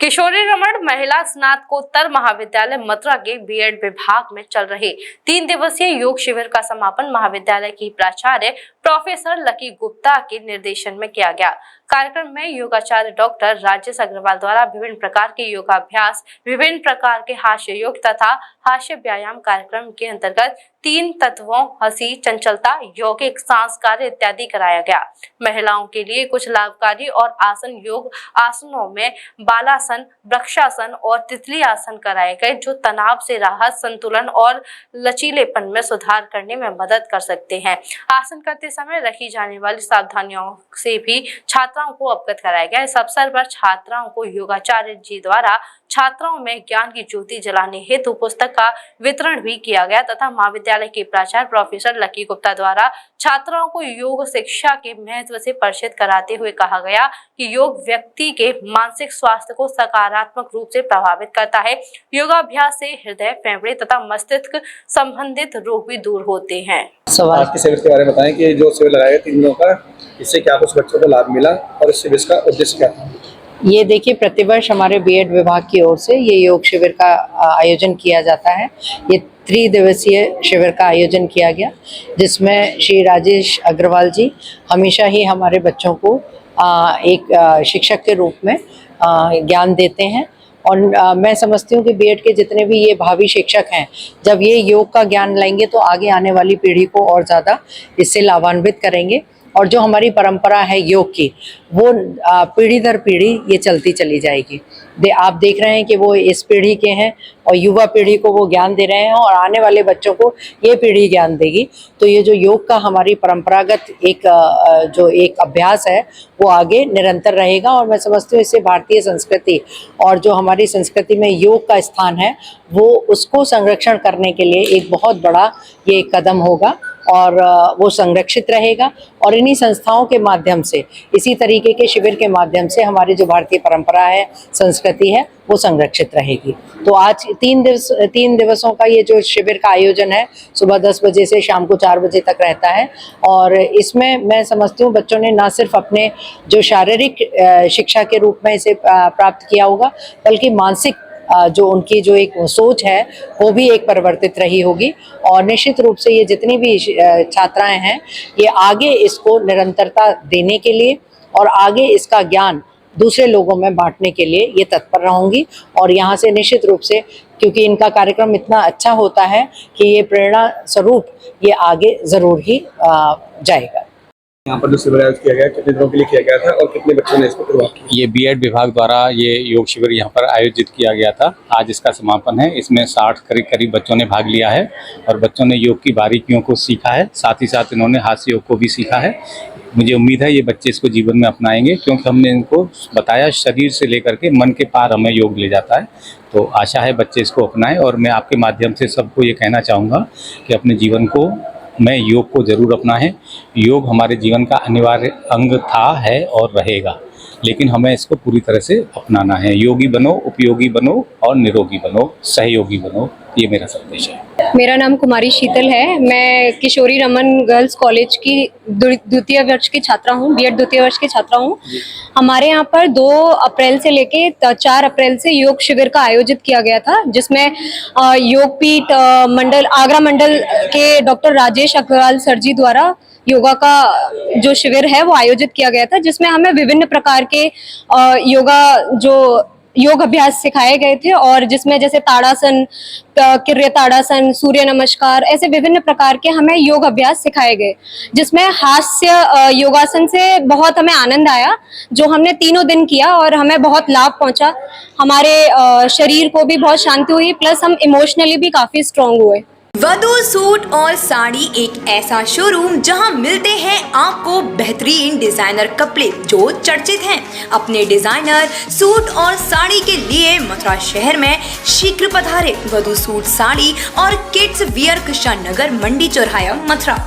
किशोरी रमन महिला स्नातकोत्तर महाविद्यालय मथुरा के बीएड विभाग में चल रहे 3 दिवसीय योग शिविर का समापन महाविद्यालय की प्राचार्य प्रोफेसर लकी गुप्ता के निर्देशन में किया गया। कार्यक्रम में योगाचार्य डॉक्टर राजेश अग्रवाल द्वारा विभिन्न प्रकार के योगाभ्यास, विभिन्न प्रकार के हास्य योग तथा हास्य व्यायाम कार्यक्रम के अंतर्गत 3 तत्वों हंसी, चंचलता, यौगिक, सांस कार्य इत्यादि कराया गया। महिलाओं के लिए कुछ लाभकारी और आसन योग आसनों में बालासन, वृक्षासन और तितली आसन कराए गए, जो तनाव से राहत, संतुलन और लचीलेपन में सुधार करने में मदद कर सकते हैं। आसन करते समय रखी जाने वाली सावधानियों से भी छात्राओं को अवगत कराया गया। इस अवसर पर छात्राओं को योगाचार्य जी द्वारा छात्राओं में ज्ञान की ज्योति जलाने हेतु पुस्तक का वितरण भी किया गया तथा महाविद्यालय के प्राचार्य प्रोफेसर लकी गुप्ता द्वारा छात्राओं को योग शिक्षा के महत्व से परिचित कराते हुए कहा गया कि योग व्यक्ति के मानसिक स्वास्थ्य को सकारात्मक रूप से प्रभावित करता है। योगाभ्यास से हृदय, फेफड़े तथा मस्तिष्क संबंधित रोग भी दूर होते हैं। आज के शिविर के बारे में बताएं कि जो शिविर लगाया 3 दिनों का, इससे क्या कुछ बच्चों को लाभ मिला और इस शिविर का उद्देश्य क्या था? ये देखिए, प्रतिवर्ष हमारे बीएड विभाग की ओर से ये योग शिविर का आयोजन किया जाता है। ये 3 दिवसीय शिविर का आयोजन किया गया, जिसमें श्री राजेश अग्रवाल जी हमेशा ही हमारे बच्चों को एक शिक्षक के रूप में ज्ञान देते हैं। और मैं समझती हूँ कि बीएड के जितने भी ये भावी शिक्षक हैं, जब ये योग का ज्ञान लाएंगे तो आगे आने वाली पीढ़ी को और ज़्यादा इससे लाभान्वित करेंगे। और जो हमारी परंपरा है योग की, वो पीढ़ी दर पीढ़ी ये चलती चली जाएगी। आप देख रहे हैं कि वो इस पीढ़ी के हैं और युवा पीढ़ी को वो ज्ञान दे रहे हैं और आने वाले बच्चों को ये पीढ़ी ज्ञान देगी। तो ये जो योग का हमारी परंपरागत एक अभ्यास है, वो आगे निरंतर रहेगा। और मैं समझती हूँ इससे भारतीय संस्कृति और जो हमारी संस्कृति में योग का स्थान है, वो उसको संरक्षण करने के लिए एक बहुत बड़ा ये कदम होगा और वो संरक्षित रहेगा। और इन्हीं संस्थाओं के माध्यम से, इसी तरीके के शिविर के माध्यम से हमारी जो भारतीय परंपरा है, संस्कृति है, वो संरक्षित रहेगी। तो आज 3 दिवसों का ये जो शिविर का आयोजन है, सुबह 10 बजे से शाम को 4 बजे तक रहता है। और इसमें मैं समझती हूँ बच्चों ने ना सिर्फ अपने जो शारीरिक शिक्षा के रूप में इसे प्राप्त किया होगा, बल्कि मानसिक जो उनकी जो एक सोच है, वो भी एक परिवर्तित रही होगी। और निश्चित रूप से ये जितनी भी छात्राएं हैं, ये आगे इसको निरंतरता देने के लिए और आगे इसका ज्ञान दूसरे लोगों में बांटने के लिए ये तत्पर रहूंगी। और यहाँ से निश्चित रूप से, क्योंकि इनका कार्यक्रम इतना अच्छा होता है कि ये प्रेरणा स्वरूप ये आगे ज़रूर ही जाएगा। यहाँ पर जो शिविर आयोजित किया गया, कितने दिनों के लिए किया गया था और कितने बच्चों ने इसको शुरुआत की? ये बीएड विभाग द्वारा ये योग शिविर यहाँ पर आयोजित किया गया था। आज इसका समापन है। इसमें 60 करीब बच्चों ने भाग लिया है और बच्चों ने योग की बारीकियों को सीखा है। साथ ही साथ इन्होंने हास्य योग को भी सीखा है। मुझे उम्मीद है ये बच्चे इसको जीवन में अपनाएंगे, क्योंकि हमने इनको बताया शरीर से लेकर के मन के पार हमें योग ले जाता है। तो आशा है बच्चे इसको अपनाएं। और मैं आपके माध्यम से सबको ये कहना चाहूँगा कि अपने जीवन को मैं योग को ज़रूर अपनाएं। योग हमारे जीवन का अनिवार्य अंग था, है और रहेगा, लेकिन हमें इसको पूरी तरह से अपनाना है। योगी बनो, उपयोगी बनो और निरोगी बनो, सहयोगी बनो, ये मेरा संदेश है। मेरा नाम कुमारी शीतल है। मैं किशोरी रमन गर्ल्स कॉलेज की द्वितीय वर्ष की छात्रा हूँ, बीएड द्वितीय वर्ष की छात्रा हूँ। हमारे यहाँ पर 2 अप्रैल से लेके 4 अप्रैल से योग शिविर का आयोजित किया गया था, जिसमें योगपीठ मंडल, आगरा मंडल के डॉक्टर राजेश अग्रवाल सर जी द्वारा योगा का जो शिविर है वो आयोजित किया गया था, जिसमें हमें विभिन्न प्रकार के योग अभ्यास सिखाए गए थे। और जिसमें जैसे ताड़ासन, किर्य ताड़ासन, सूर्य नमस्कार, ऐसे विभिन्न प्रकार के हमें योग अभ्यास सिखाए गए, जिसमें हास्य योगासन से बहुत हमें आनंद आया, जो हमने 3 दिन किया और हमें बहुत लाभ पहुंचा। हमारे शरीर को भी बहुत शांति हुई, प्लस हम इमोशनली भी काफी स्ट्रांग हुए। वधू सूट और साड़ी, एक ऐसा शोरूम जहां मिलते हैं आपको बेहतरीन डिजाइनर कपड़े जो चर्चित हैं। अपने डिजाइनर सूट और साड़ी के लिए मथुरा शहर में शीघ्र पधारे। वधू सूट, साड़ी और किड्स वियर, कृष्णा नगर, मंडी चौराहा, मथुरा।